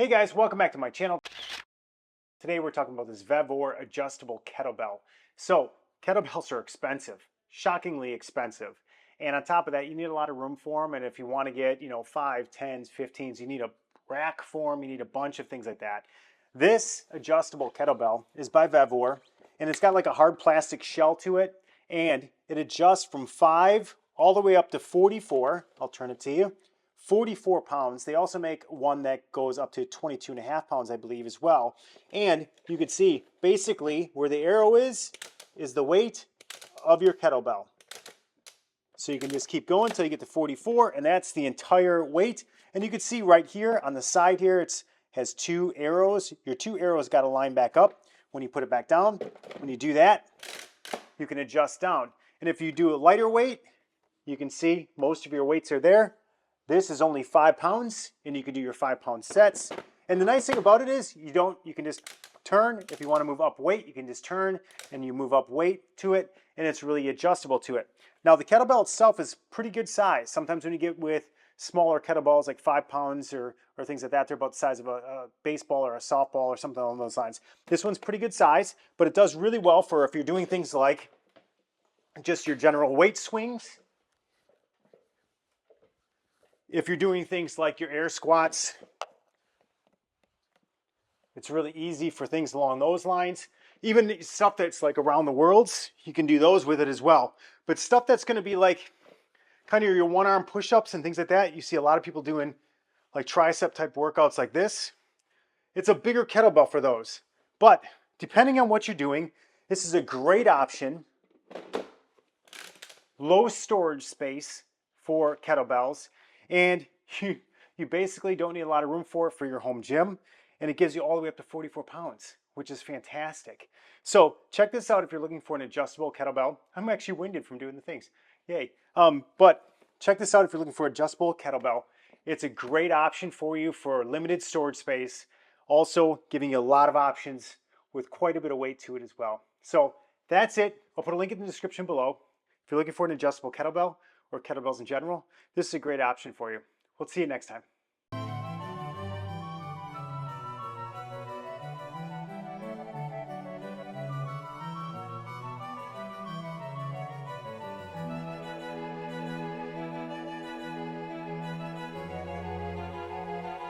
Hey guys, welcome back to my channel. Today we're talking about this VEVOR Adjustable Kettlebell. So kettlebells are expensive, shockingly expensive. And on top of that, you need a lot of room for them. And if you want to get, 5, 10s, 15s, you need a rack for them. You need a bunch of things like that. This adjustable kettlebell is by VEVOR, and it's got like a hard plastic shell to it. And it adjusts from 5 all the way up to 44. I'll turn it to you. 44 pounds. They also make one that goes up to 22 and a half pounds, I believe, as well. And you can see basically where the arrow is the weight of your kettlebell. So you can just keep going until you get to 44, and that's the entire weight. And you can see right here on the side here, it has 2 arrows. Your 2 arrows got to line back up when you put it back down. When you do that, you can adjust down. And if you do a lighter weight, you can see most of your weights are there. This is only 5 pounds, and you can do your 5-pound sets. And the nice thing about it is you can just turn. If you want to move up weight, you can just turn and you move up weight to it, and it's really adjustable to it. Now the kettlebell itself is pretty good size. Sometimes when you get with smaller kettlebells like 5 pounds or things like that, they're about the size of a baseball or a softball or something along those lines. This one's pretty good size, but it does really well for if you're doing things like just your general weight swings. If you're doing things like your air squats, it's really easy for things along those lines. Even stuff that's like around the worlds, you can do those with it as well. But stuff that's going to be like kind of your one-arm push-ups and things like that, you see a lot of people doing like tricep type workouts like this. It's a bigger kettlebell for those. But depending on what you're doing, this is a great option. Low storage space for kettlebells. And you basically don't need a lot of room for it for your home gym. And it gives you all the way up to 44 pounds, which is fantastic. So check this out if you're looking for an adjustable kettlebell. I'm actually winded from doing the things. Yay. But check this out if you're looking for adjustable kettlebell. It's a great option for you for limited storage space. Also giving you a lot of options with quite a bit of weight to it as well. So that's it. I'll put a link in the description below. If you're looking for an adjustable kettlebell or kettlebells in general, this is a great option for you. We'll see you next time.